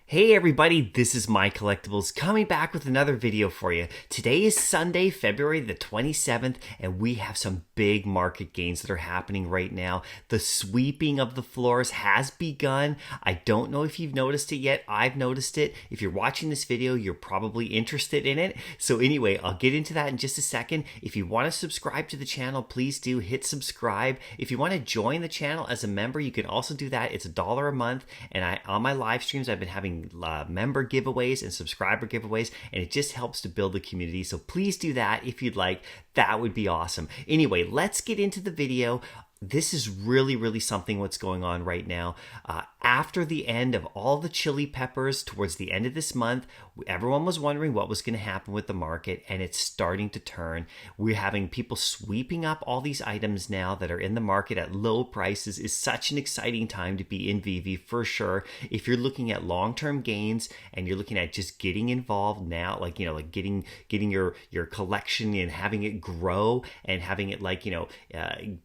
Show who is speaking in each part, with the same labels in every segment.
Speaker 1: Hey everybody, this is MyCollectables coming back with another video for you. Today is Sunday, February the 27th, and we have some big market gains that are happening right now. The sweeping of the floors has begun. I don't know if you've noticed it yet. I've noticed it. If you're watching this video, you're probably interested in it. So anyway, I'll get into that in just a second. If you want to subscribe to the channel, please do hit subscribe. If you want to join the channel as a member, you can also do that. It's $1 a month, and on my live streams, I've been having member giveaways and subscriber giveaways, and it just helps to build the community. So please do that if you'd like. That would be awesome. Anyway, let's get into the video. This is really something what's going on right now. After the end of all the chili peppers towards the end of this month, everyone was wondering what was going to happen with the market, and it's starting to turn. We're having people sweeping up all these items now that are in the market at low prices. Is such an exciting time to be in Veve for sure. If you're looking at long-term gains and you're looking at just getting involved now, like getting your collection and having it grow and having it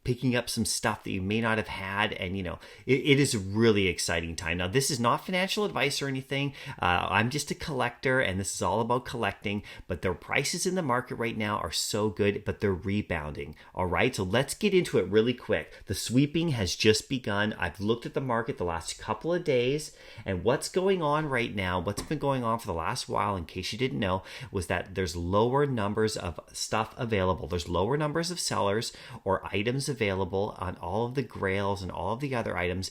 Speaker 1: picking up some stuff that you may not have had, and it is a really exciting time. Now, this is not financial advice or anything. I'm just a collector, and this is all about collecting, but the prices in the market right now are so good, but they're rebounding. All right, so let's get into it really quick. The sweeping has just begun. I've looked at the market the last couple of days, and what's going on right now, what's been going on for the last while, in case you didn't know, was that there's lower numbers of stuff available. There's lower numbers of sellers or items available on all of the grails and all of the other items.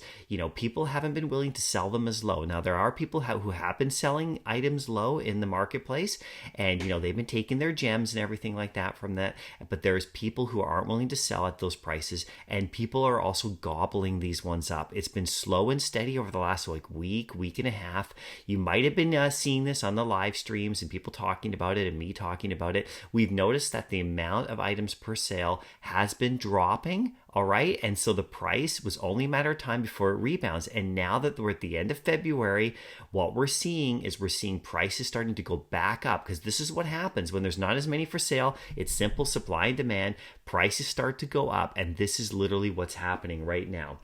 Speaker 1: People haven't been willing to sell them as low. Now, there are people who have been selling items low in the marketplace, and they've been taking their gems and everything like that from that, but there's people who aren't willing to sell at those prices, and people are also gobbling these ones up. It's been slow and steady over the last week and a half. You might have been seeing this on the live streams and people talking about it and me talking about it. We've noticed that the amount of items per sale has been dropping. All right. And so the price was only a matter of time before it rebounds. And now that we're at the end of February, what we're seeing is prices starting to go back up, because this is what happens when there's not as many for sale. It's simple supply and demand. Prices start to go up. And this is literally what's happening right now.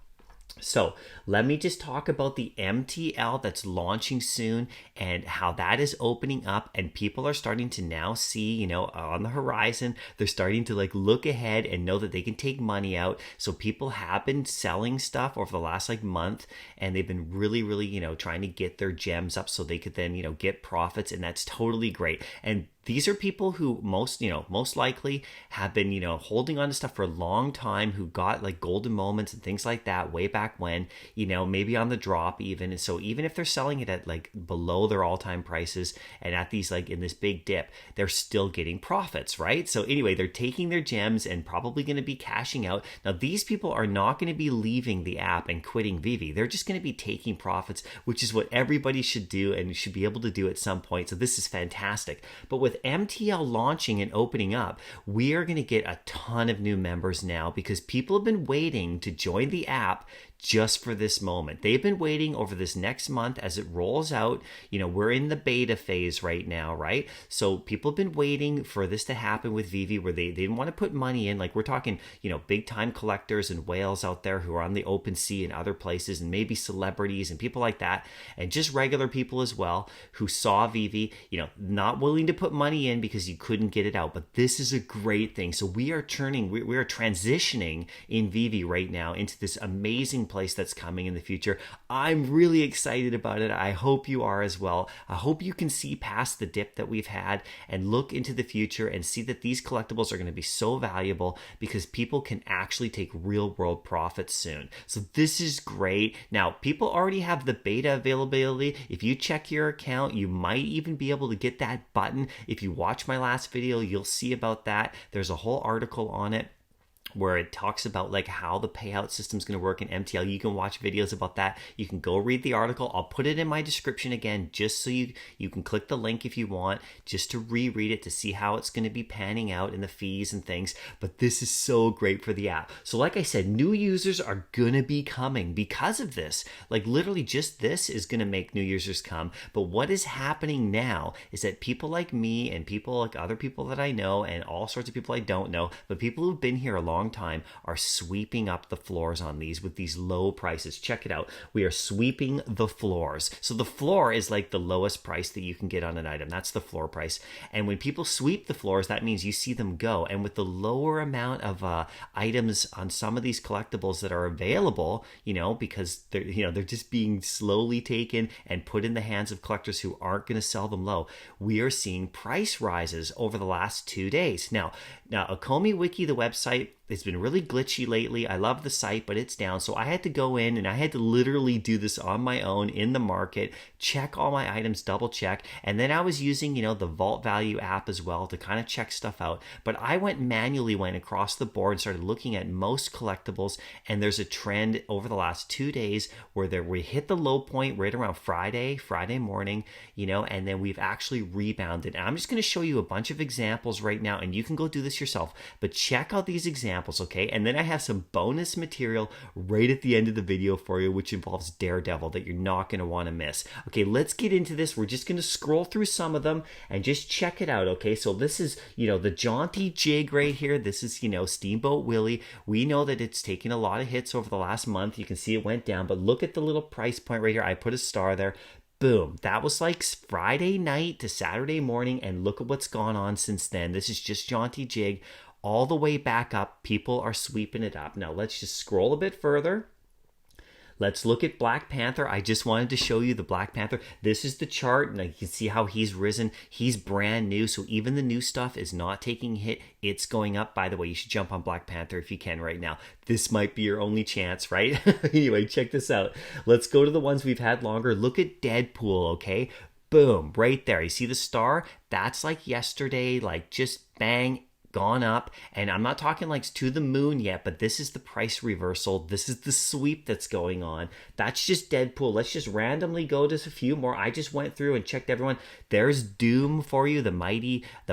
Speaker 1: So let me just talk about the MTL that's launching soon and how that is opening up, and people are starting to now see, on the horizon, they're starting to look ahead and know that they can take money out. So people have been selling stuff over the last month, and they've been really, trying to get their gems up so they could then, get profits, and that's totally great. And these are people who most likely have been, holding on to stuff for a long time, who got golden moments and things like that way back when, maybe on the drop even. And so even if they're selling it at below their all-time prices and at these in this big dip, they're still getting profits, right? So anyway, they're taking their gems and probably going to be cashing out. Now, these people are not going to be leaving the app and quitting Veve. They're just going to be taking profits, which is what everybody should do and should be able to do at some point. So this is fantastic. But with MTL launching and opening up, we are going to get a ton of new members now, because people have been waiting to join the app just for this moment. They've been waiting over this next month as it rolls out. We're in the beta phase right now, right? So people have been waiting for this to happen with Veve, where they didn't want to put money in. We're talking, big time collectors and whales out there who are on the open sea and other places, and maybe celebrities and people like that, and just regular people as well who saw Veve, not willing to put money in because you couldn't get it out. But this is a great thing. So we are transitioning in Veve right now into this amazing place that's coming in the future. I'm really excited about it. I hope you are as well. I hope you can see past the dip that we've had and look into the future and see that these collectibles are going to be so valuable, because people can actually take real world profits soon. So this is great. Now, people already have the beta availability. If you check your account, you might even be able to get that button. If you watch my last video, you'll see about that. There's a whole article on it where it talks about how the payout system is going to work in MTL. You can watch videos about that. You can go read the article. I'll put it in my description again, just so you can click the link if you want, just to reread it, to see how it's going to be panning out in the fees and things. But this is so great for the app. So like I said, new users are going to be coming because of this. Literally just this is going to make new users come. But what is happening now is that people like me and people like other people that I know, and all sorts of people I don't know, but people who've been here a long long time are sweeping up the floors on these with these low prices. Check it out. We are sweeping the floors. So the floor is like the lowest price that you can get on an item. That's the floor price. And when people sweep the floors, that means you see them go. And with the lower amount of items on some of these collectibles that are available, because they're just being slowly taken and put in the hands of collectors who aren't going to sell them low, we are seeing price rises over the last 2 days. Now, Ecomi Wiki, the website, it's been really glitchy lately. I love the site, but it's down. So I had to go in and I had to literally do this on my own in the market, check all my items, double check. And then I was using, the Vault Value app as well to kind of check stuff out. But I went across the board and started looking at most collectibles. And there's a trend over the last 2 days where we hit the low point right around Friday morning, and then we've actually rebounded. And I'm just going to show you a bunch of examples right now, and you can go do this yourself. But check out these examples. Okay, and then I have some bonus material right at the end of the video for you, which involves Daredevil that you're not going to want to miss. Okay, let's get into this. We're just going to scroll through some of them and just check it out. Okay, so this is the Jaunty Jig right here. This is Steamboat Willie. We know that it's taken a lot of hits over the last month. You can see it went down, but look at the little price point right here. I put a star there. Boom. That was like Friday night to Saturday morning, and look at what's gone on since then. This is just Jaunty Jig. All the way back up, people are sweeping it up. Now let's just scroll a bit further. Let's look at Black Panther. I just wanted to show you the Black Panther. This is the chart, and you can see how he's risen. He's brand new, so even the new stuff is not taking a hit. It's going up. By the way, you should jump on Black Panther if you can right now. This might be your only chance, right? Anyway, check this out. Let's go to the ones we've had longer. Look at Deadpool, okay? Boom, right there. You see the star? That's like yesterday, like just bang, gone up. And I'm not talking like to the moon yet, but this is the price reversal. This is the sweep that's going on. That's just Deadpool. Let's just randomly go to a few more. I just went through and checked everyone. There's Doom for you, the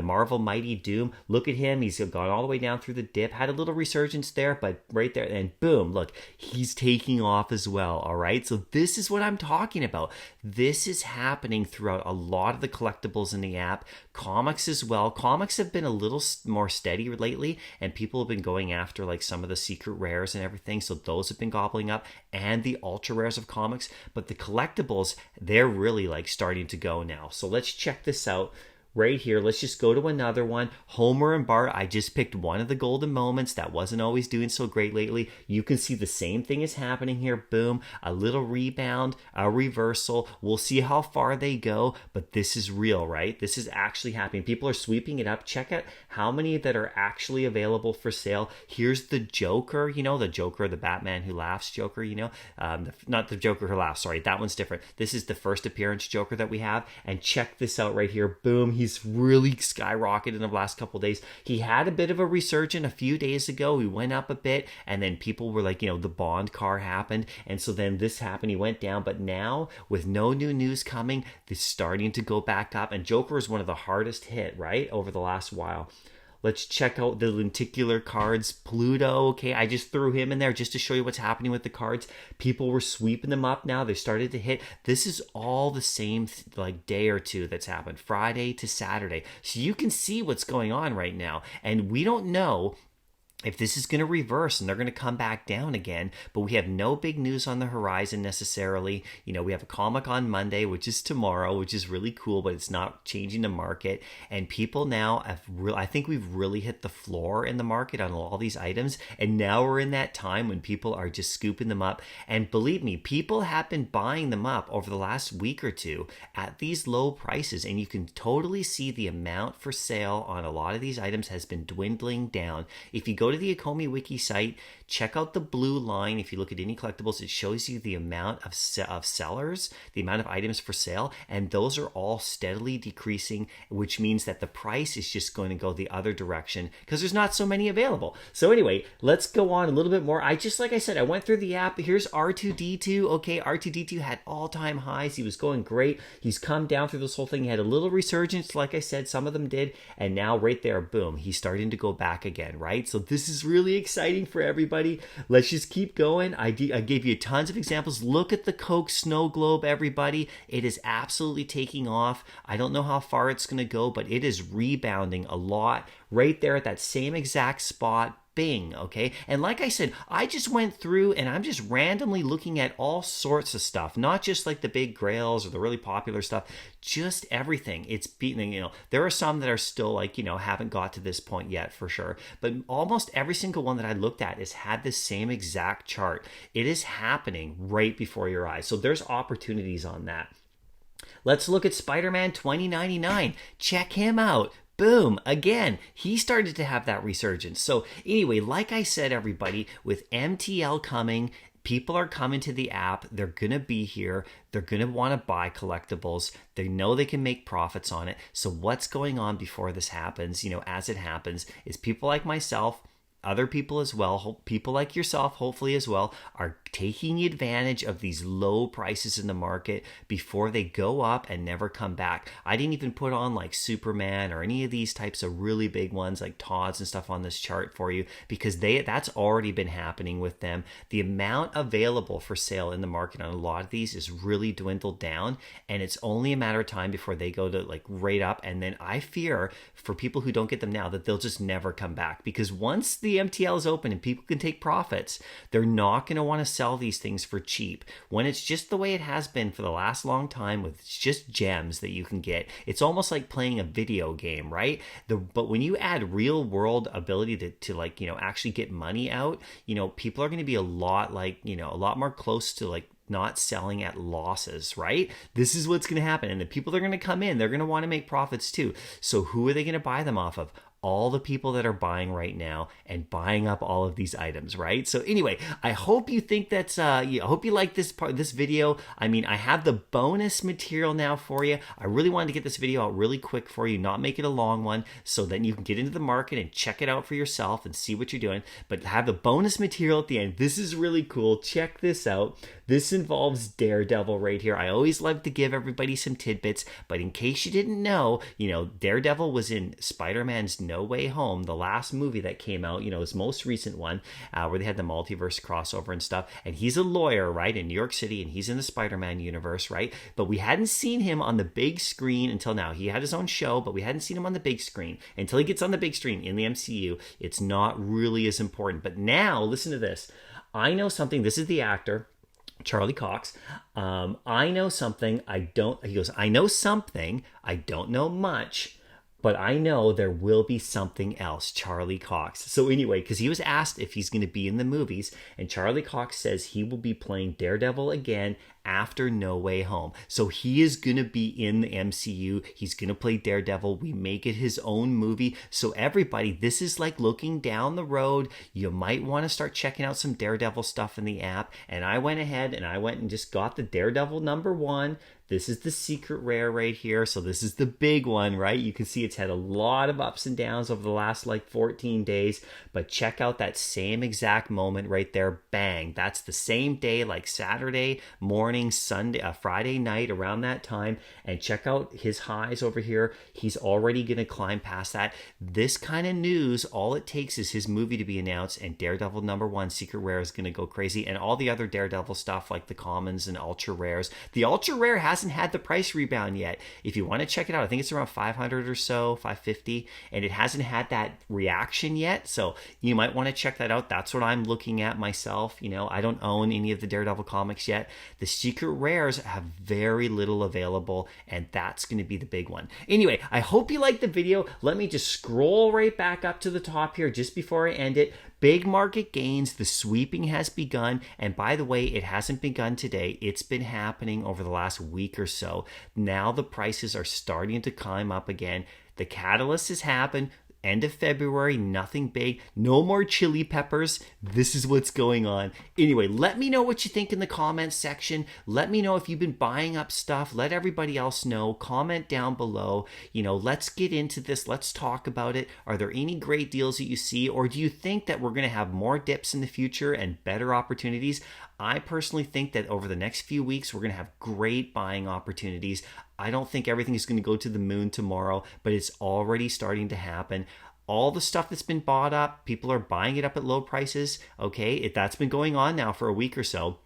Speaker 1: Marvel Mighty Doom. Look at him. He's gone all the way down through the dip. Had a little resurgence there, but right there, and boom, look, he's taking off as well. All right. So this is what I'm talking about. This is happening throughout a lot of the collectibles in the app. Comics as well. Comics have been a little more steady lately, and people have been going after like some of the secret rares and everything, so those have been gobbling up, and the ultra rares of comics. But the collectibles, they're really like starting to go now. So let's check this out right here. Let's just go to another one. Homer and Bart. I just picked one of the golden moments that wasn't always doing so great lately. You can see the same thing is happening here. Boom, a little rebound, a reversal. We'll see how far they go, but this is real, right? This is actually happening. People are sweeping it up. Check out how many that are actually available for sale. Here's the Joker, the Joker, the Batman Who Laughs Joker, not the Joker Who Laughs, sorry, that one's different. This is the first appearance Joker that we have, and check this out right here. Boom, he's really skyrocketed in the last couple of days. He had a bit of a resurgence a few days ago. He went up a bit, and then people were like, the Bond car happened, and so then this happened. He went down, but now with no new news coming, it's starting to go back up, and Joker is one of the hardest hit, right, over the last while. Let's check out the lenticular cards. Pluto, okay, I just threw him in there just to show you what's happening with the cards. People were sweeping them up now. They started to hit. This is all the same like day or two that's happened, Friday to Saturday. So you can see what's going on right now. And we don't know if this is going to reverse and they're going to come back down again, but we have no big news on the horizon necessarily. We have a comic on Monday, which is tomorrow, which is really cool, but it's not changing the market. And people now I think we've really hit the floor in the market on all these items. And now we're in that time when people are just scooping them up. And believe me, people have been buying them up over the last week or two at these low prices. And you can totally see the amount for sale on a lot of these items has been dwindling down. If you go to the Ecomi Wiki site, check out the blue line. If you look at any collectibles, it shows you the amount of sellers, the amount of items for sale, and those are all steadily decreasing, which means that the price is just going to go the other direction because there's not so many available. So anyway, let's go on a little bit more. Like I said, I went through the app. Here's R2-D2. Okay, R2-D2 had all-time highs. He was going great. He's come down through this whole thing. He had a little resurgence, like I said, some of them did, and now right there, boom, he's starting to go back again, right? So this is really exciting for everybody. Let's just keep going. I gave you tons of examples. Look at the Coke Snow Globe, everybody. It is absolutely taking off. I don't know how far it's going to go, but it is rebounding a lot right there at that same exact spot. Bing, okay? And like I said, I just went through and I'm just randomly looking at all sorts of stuff, not just like the big grails or the really popular stuff, just everything. It's beating, there are some that are still like, haven't got to this point yet for sure, but almost every single one that I looked at has had the same exact chart. It is happening right before your eyes. So there's opportunities on that. Let's look at Spider-Man 2099. Check him out. Boom, again, he started to have that resurgence. So anyway, like I said, everybody, with MTL coming, people are coming to the app. They're going to be here. They're going to want to buy collectibles. They know they can make profits on it. So what's going on before this happens, as it happens, is people like myself, other people as well, people like yourself, hopefully as well, are taking advantage of these low prices in the market before they go up and never come back. I didn't even put on like Superman or any of these types of really big ones like Todd's and stuff on this chart for you, because that's already been happening with them. The amount available for sale in the market on a lot of these is really dwindled down, and it's only a matter of time before they go to like right up. And then I fear for people who don't get them now that they'll just never come back, because once the MTL is open and people can take profits, they're not going to want to sell these things for cheap. When it's just the way it has been for the last long time, with just gems that you can get, it's almost like playing a video game, right? But when you add real world ability to like, actually get money out, people are going to be a lot more close to like not selling at losses, right? This is what's going to happen. And the people that are going to come in, they're going to want to make profits too. So who are they going to buy them off of? All the people that are buying right now and buying up all of these items, right? So anyway, I hope you think that's, I hope you like this video. I mean, I have the bonus material now for you. I really wanted to get this video out really quick for you, not make it a long one, so then you can get into the market and check it out for yourself and see what you're doing, but have the bonus material at the end. This is really cool. Check this out. This involves Daredevil right here. I always love to give everybody some tidbits, but in case you didn't know, Daredevil was in Spider-Man's No Way Home, the last movie that came out, his most recent one, where they had the multiverse crossover and stuff. And he's a lawyer, right, in New York City, and he's in the Spider-Man universe, right? But we hadn't seen him on the big screen until now. He had his own show, but we hadn't seen him on the big screen. Until he gets on the big screen in the MCU, it's not really as important. But now, listen to this. I know something. This is the actor, Charlie Cox. I know something. He goes, I know something. I don't know much, but I know there will be something else, Charlie Cox. So anyway, because he was asked if he's going to be in the movies, and Charlie Cox says he will be playing Daredevil again after No Way Home. So he is going to be in the MCU. He's going to play Daredevil. We make it his own movie. So everybody, this is like looking down the road. You might want to start checking out some Daredevil stuff in the app. And I went ahead and I went and just got the Daredevil #1. This is the secret rare right here. So this is the big one, right? You can see it's had a lot of ups and downs over the last like 14 days. But check out that same exact moment right there. Bang. That's the same day, like Saturday morning, Sunday, Friday night, around that time. And check out his highs over here. He's already going to climb past that. This kind of news, all it takes is his movie to be announced, and Daredevil #1 secret rare is going to go crazy. And all the other Daredevil stuff like the commons and ultra rares. The ultra rare hasn't had the price rebound yet. If you want to check it out, I think it's around 500 or so, 550, and it hasn't had that reaction yet. So you might want to check that out. That's what I'm looking at myself. I don't own any of the Daredevil comics yet. The secret rares have very little available, and that's going to be the big one. Anyway, I hope you liked the video. Let me just scroll right back up to the top here just before I end it. Big market gains. The sweeping has begun. And by the way, it hasn't begun today. It's been happening over the last week or so. Now the prices are starting to climb up again. The catalyst has happened. End of February, nothing big, no more chili peppers. This is what's going on. Anyway, let me know what you think in the comments section. Let me know if you've been buying up stuff. Let everybody else know. Comment down below. Let's get into this. Let's talk about it. Are there any great deals that you see, or do you think that we're going to have more dips in the future and better opportunities? I personally think that over the next few weeks, we're going to have great buying opportunities. I don't think everything is going to go to the moon tomorrow, but it's already starting to happen. All the stuff that's been bought up, people are buying it up at low prices. Okay, that's been going on now for a week or so.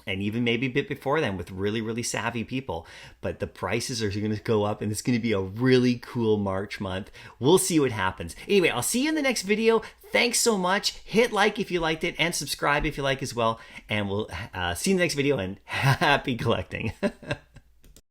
Speaker 1: and even maybe a bit before then with really, really savvy people. But the prices are going to go up, and it's going to be a really cool March month. We'll see what happens. Anyway, I'll see you in the next video. Thanks so much. Hit like if you liked it, and subscribe if you like as well. And we'll see you in the next video, and happy collecting.